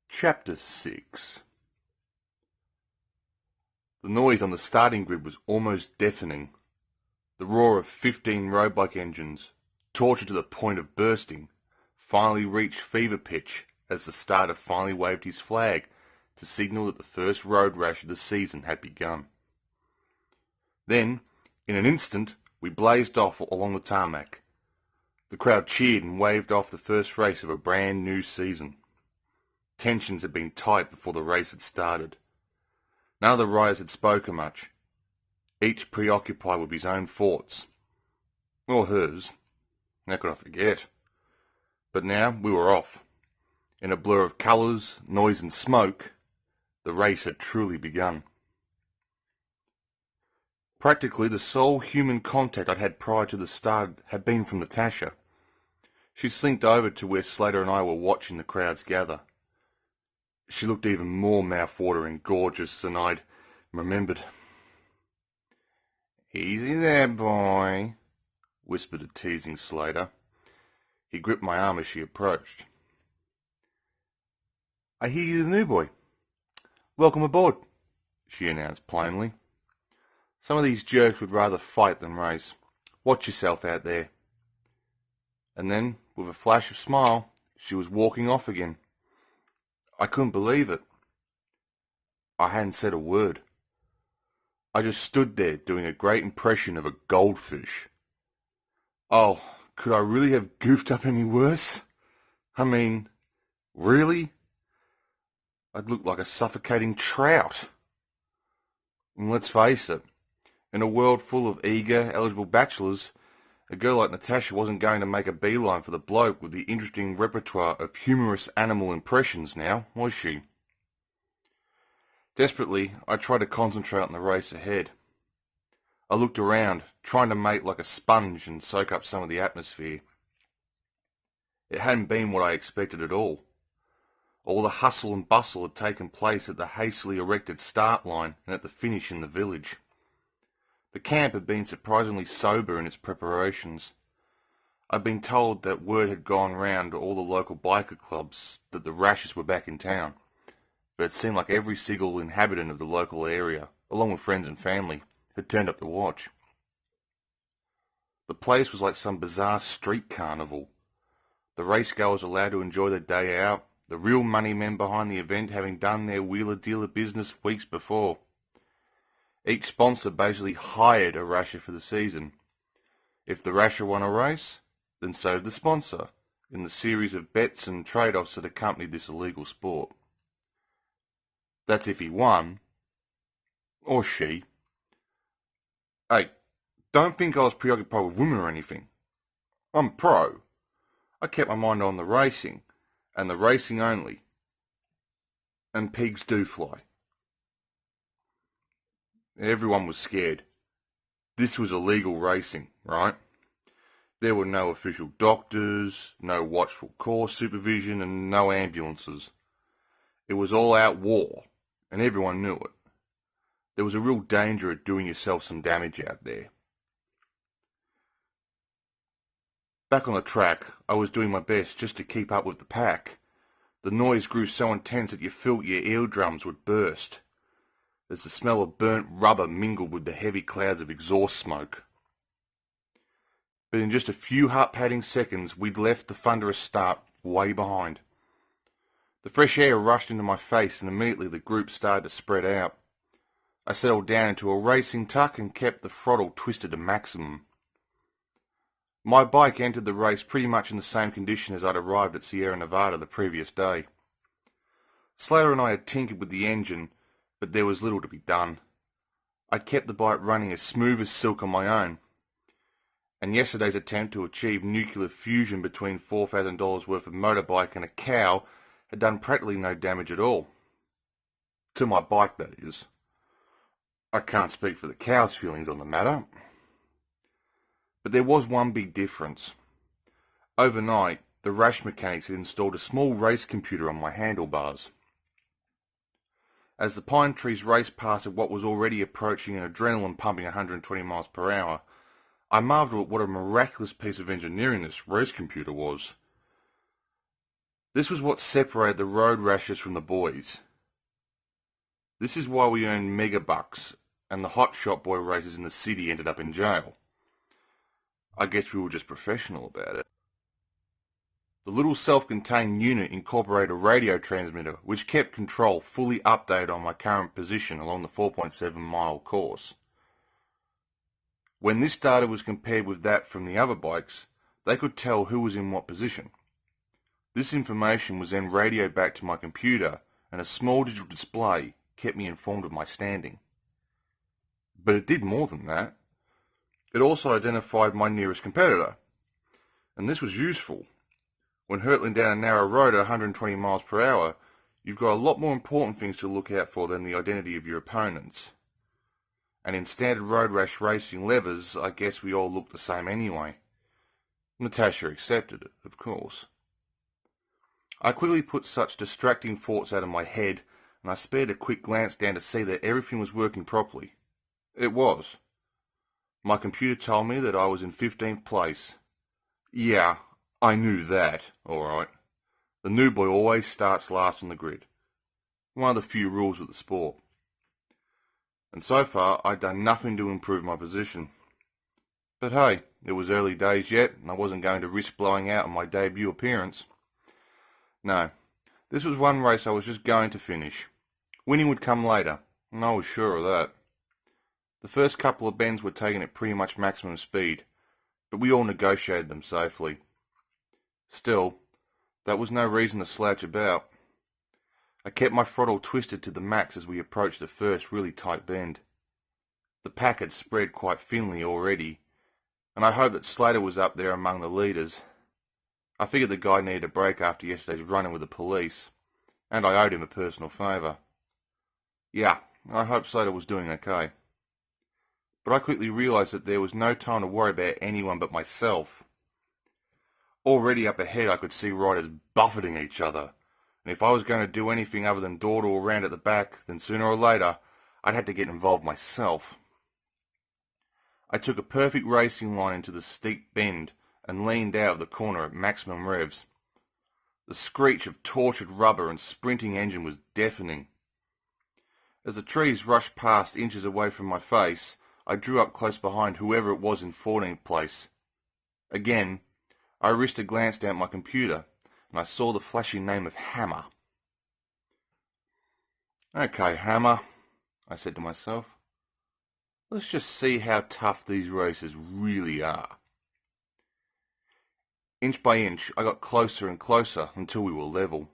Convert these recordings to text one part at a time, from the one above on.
Chapter 6. The noise on the starting grid was almost deafening. The roar of 15 road bike engines, tortured to the point of bursting, finally reached fever pitch as the starter finally waved his flag to signal that the first road rash of the season had begun. Then, in an instant, we blazed off along the tarmac. The crowd cheered and waved off the first race of a brand new season. Tensions had been tight before the race had started. None of the riders had spoken much, each preoccupied with his own thoughts. Or hers. How could I forget? But now we were off. In a blur of colours, noise and smoke, the race had truly begun. Practically the sole human contact I'd had prior to the start had been from Natasha. She slinked over to where Slater and I were watching the crowds gather. She looked even more mouth-watering gorgeous than I'd remembered. "Easy there, boy," whispered a teasing Slater. He gripped my arm as she approached. "I hear you're the new boy. Welcome aboard," she announced plainly. "Some of these jerks would rather fight than race. Watch yourself out there." And then, with a flash of smile, she was walking off again. I couldn't believe it. I hadn't said a word. I just stood there doing a great impression of a goldfish. Oh, could I really have goofed up any worse? I mean, really? I'd look like a suffocating trout. And let's face it, in a world full of eager, eligible bachelors, a girl like Natasha wasn't going to make a beeline for the bloke with the interesting repertoire of humorous animal impressions now, was she? Desperately, I tried to concentrate on the race ahead. I looked around, trying to mate like a sponge and soak up some of the atmosphere. It hadn't been what I expected at all. All the hustle and bustle had taken place at the hastily erected start line and at the finish in the village. The camp had been surprisingly sober in its preparations. I'd been told that word had gone round to all the local biker clubs that the Rashes were back in town, but it seemed like every single inhabitant of the local area, along with friends and family, had turned up to watch. The place was like some bizarre street carnival. The racegoers allowed to enjoy their day out, the real money men behind the event having done their wheeler-dealer business weeks before. Each sponsor basically hired a rasher for the season. If the rasher won a race, then so did the sponsor, in the series of bets and trade-offs that accompanied this illegal sport. That's if he won, or she. Hey, don't think I was preoccupied with women or anything. I'm pro. I kept my mind on the racing, and the racing only. And pigs do fly. Everyone was scared. This was illegal racing, right? There were no official doctors, no watchful course supervision, and no ambulances. It was all-out war, and everyone knew it. There was a real danger of doing yourself some damage out there. Back on the track, I was doing my best just to keep up with the pack. The noise grew so intense that you felt your eardrums would burst, as the smell of burnt rubber mingled with the heavy clouds of exhaust smoke. But in just a few heart-pounding seconds, we'd left the thunderous start way behind. The fresh air rushed into my face, and immediately the group started to spread out. I settled down into a racing tuck and kept the throttle twisted to maximum. My bike entered the race pretty much in the same condition as I'd arrived at Sierra Nevada the previous day. Slater and I had tinkered with the engine, but there was little to be done. I'd kept the bike running as smooth as silk on my own, and yesterday's attempt to achieve nuclear fusion between $4,000 worth of motorbike and a cow had done practically no damage at all. To my bike, that is. I can't speak for the cow's feelings on the matter. But there was one big difference. Overnight, the Rash mechanics had installed a small race computer on my handlebars. As the pine trees raced past at what was already approaching an adrenaline pumping 120 miles per hour, I marveled at what a miraculous piece of engineering this race computer was. This was what separated the road rashers from the boys. This is why we earned megabucks, and the hotshot boy racers in the city ended up in jail. I guess we were just professional about it. The little self-contained unit incorporated a radio transmitter which kept control fully updated on my current position along the 4.7-mile course. When this data was compared with that from the other bikes, they could tell who was in what position. This information was then radioed back to my computer, and a small digital display kept me informed of my standing. But it did more than that. It also identified my nearest competitor, and this was useful. When hurtling down a narrow road at 120 miles per hour, you've got a lot more important things to look out for than the identity of your opponents. And in standard road rash racing levers, I guess we all look the same anyway. Natasha accepted it, of course. I quickly put such distracting thoughts out of my head, and I spared a quick glance down to see that everything was working properly. It was. My computer told me that I was in 15th place. Yeah, I knew that, all right. The new boy always starts last on the grid. One of the few rules of the sport. And so far, I'd done nothing to improve my position. But hey, it was early days yet, and I wasn't going to risk blowing out on my debut appearance. No, this was one race I was just going to finish. Winning would come later, and I was sure of that. The first couple of bends were taken at pretty much maximum speed, but we all negotiated them safely. Still, that was no reason to slouch about. I kept my throttle twisted to the max as we approached the first really tight bend. The pack had spread quite thinly already, and I hoped that Slater was up there among the leaders. I figured the guy needed a break after yesterday's run-in with the police, and I owed him a personal favour. Yeah, I hoped Slater was doing okay. But I quickly realised that there was no time to worry about anyone but myself. Already up ahead I could see riders buffeting each other, and if I was going to do anything other than dawdle around at the back, then sooner or later I'd have to get involved myself. I took a perfect racing line into the steep bend and leaned out of the corner at maximum revs. The screech of tortured rubber and sprinting engine was deafening. As the trees rushed past inches away from my face, I drew up close behind whoever it was in 14th place. Again, I risked a glance down at my computer, and I saw the flashing name of Hammer. Okay, Hammer, I said to myself. Let's just see how tough these races really are. Inch by inch, I got closer and closer until we were level.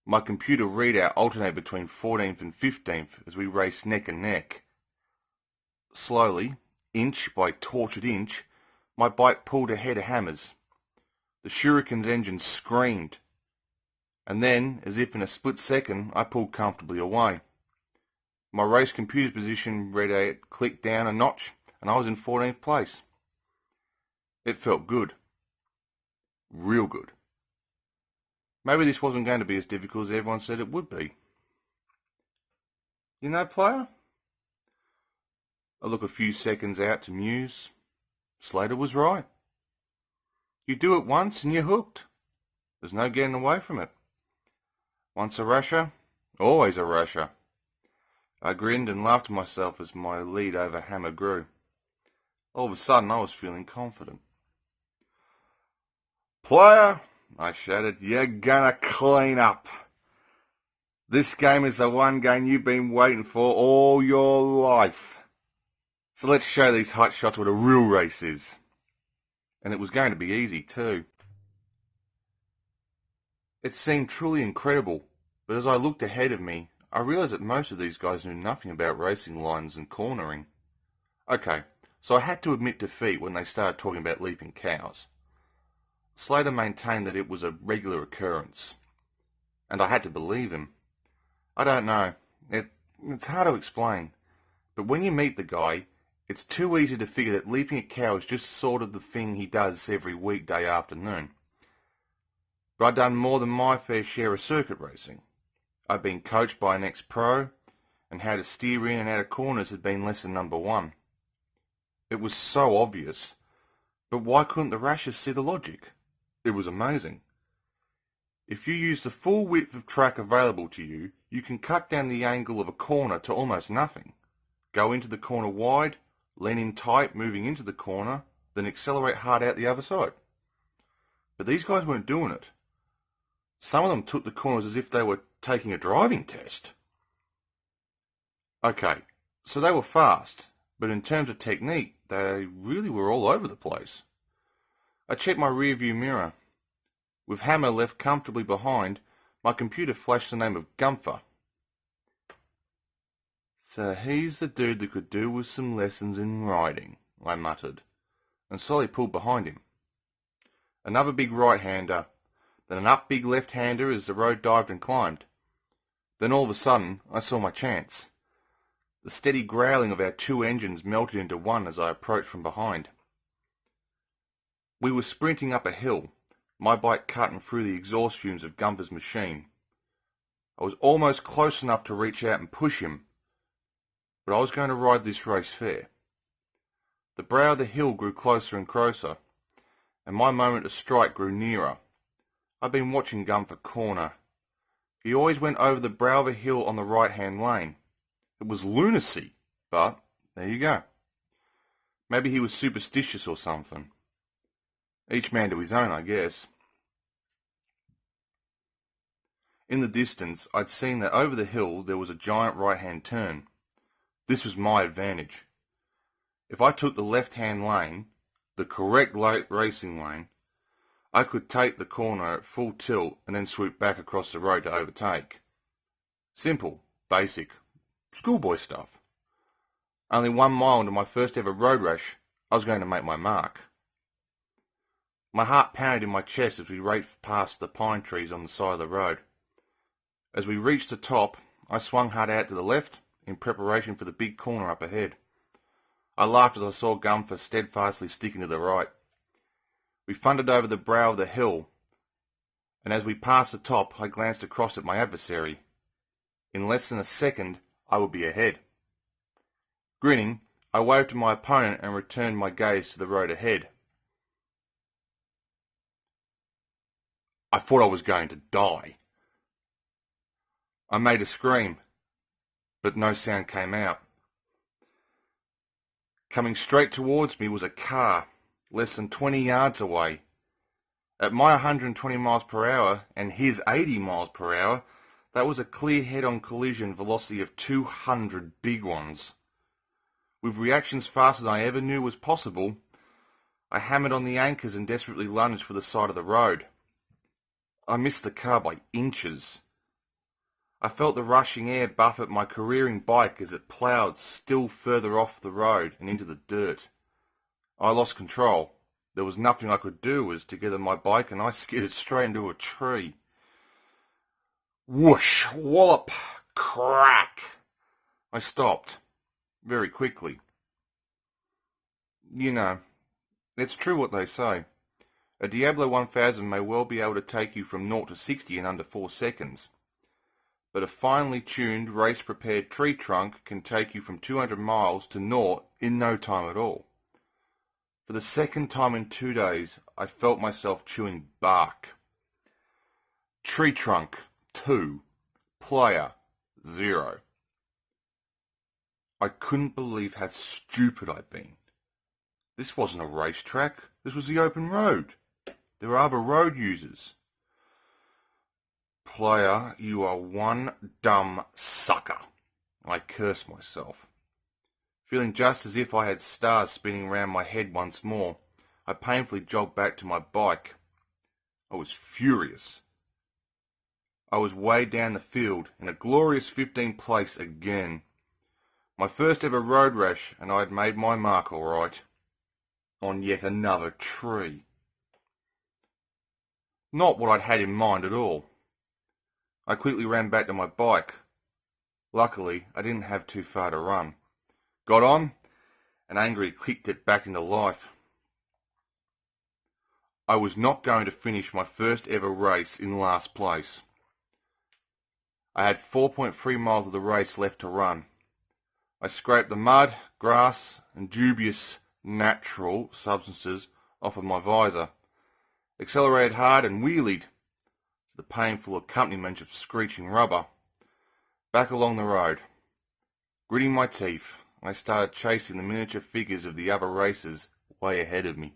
My computer readout alternated between 14th and 15th as we raced neck and neck. Slowly, inch by tortured inch, my bike pulled ahead of Hammer's. The Shuriken's engine screamed, and then, as if in a split second, I pulled comfortably away. My race computer's position readout clicked down a notch, and I was in 14th place. It felt good. Real good. Maybe this wasn't going to be as difficult as everyone said it would be. You know, player? I look a few seconds out to muse. Slater was right. You do it once and you're hooked. There's no getting away from it. Once a rasher, always a rasher. I grinned and laughed to myself as my lead over Hammer grew. All of a sudden I was feeling confident. Player, I shouted, you're gonna clean up. This game is the one game you've been waiting for all your life. So let's show these hotshots what a real race is. And it was going to be easy too. It seemed truly incredible, but as I looked ahead of me, I realised that most of these guys knew nothing about racing lines and cornering. Okay, so I had to admit defeat when they started talking about leaping cows. Slater maintained that it was a regular occurrence, and I had to believe him. I don't know, it's hard to explain, but when you meet the guy, it's too easy to figure that leaping a cow is just sort of the thing he does every weekday afternoon. But I'd done more than my fair share of circuit racing, I'd been coached by an ex-pro, and how to steer in and out of corners had been lesson number 1. It was so obvious, but why couldn't the Rashes see the logic? It was amazing. If you use the full width of track available to you, you can cut down the angle of a corner to almost nothing. Go into the corner wide, lean in tight moving into the corner, then accelerate hard out the other side. But these guys weren't doing it. Some of them took the corners as if they were taking a driving test. Okay, so they were fast, but in terms of technique, they really were all over the place. I checked my rearview mirror. With hammer left comfortably behind, my computer flashed the name of Gunther. So he's the dude that could do with some lessons in riding, I muttered, and slowly pulled behind him. Another big right-hander, then an up big left-hander as the road dived and climbed. Then all of a sudden, I saw my chance. The steady growling of our 2 engines melted into one as I approached from behind. We were sprinting up a hill, my bike cutting through the exhaust fumes of Gunther's machine. I was almost close enough to reach out and push him, but I was going to ride this race fair. The brow of the hill grew closer and closer, and my moment to strike grew nearer. I'd been watching Gunther corner. He always went over the brow of a hill on the right-hand lane. It was lunacy, but there you go. Maybe he was superstitious or something. Each man to his own, I guess. In the distance, I'd seen that over the hill there was a giant right-hand turn. This was my advantage. If I took the left-hand lane, the correct racing lane, I could take the corner at full tilt and then swoop back across the road to overtake. Simple, basic, schoolboy stuff. Only 1 mile into my first ever road rash, I was going to make my mark. My heart pounded in my chest as we raced past the pine trees on the side of the road. As we reached the top, I swung hard out to the left in preparation for the big corner up ahead. I laughed as I saw Gunther steadfastly sticking to the right. We thundered over the brow of the hill, and as we passed the top, I glanced across at my adversary. In less than a second, I would be ahead. Grinning, I waved to my opponent and returned my gaze to the road ahead. I thought I was going to die. I made a scream, but no sound came out. Coming straight towards me was a car, less than 20 yards away. At my 120 miles per hour and his 80 miles per hour, that was a clear head-on collision velocity of 200 big ones. With reactions fast as I ever knew was possible, I hammered on the anchors and desperately lunged for the side of the road. I missed the car by inches. I felt the rushing air buffet my careering bike as it ploughed still further off the road and into the dirt. I lost control. There was nothing I could do as to gather my bike, and I skidded straight into a tree. Whoosh! Wallop! Crack! I stopped. Very quickly. You know, it's true what they say. A Diablo 1000 may well be able to take you from 0 to 60 in under 4 seconds. But a finely tuned, race-prepared tree trunk can take you from 200 miles to 0 in no time at all. For the second time in 2 days, I felt myself chewing bark. Tree trunk, 2. Player, 0. I couldn't believe how stupid I'd been. This wasn't a racetrack. This was the open road. There were other road users. Player, you are one dumb sucker. I cursed myself. Feeling just as if I had stars spinning round my head once more, I painfully jogged back to my bike. I was furious. I was way down the field, in a glorious 15th place again. My first ever road rash, and I had made my mark all right. On yet another tree. Not what I'd had in mind at all. I quickly ran back to my bike. Luckily, I didn't have too far to run. Got on, and angrily kicked it back into life. I was not going to finish my first ever race in last place. I had 4.3 miles of the race left to run. I scraped the mud, grass, and dubious natural substances off of my visor, accelerated hard and wheelied, to the painful accompaniment of screeching rubber, back along the road. Gritting my teeth, I started chasing the miniature figures of the other racers way ahead of me.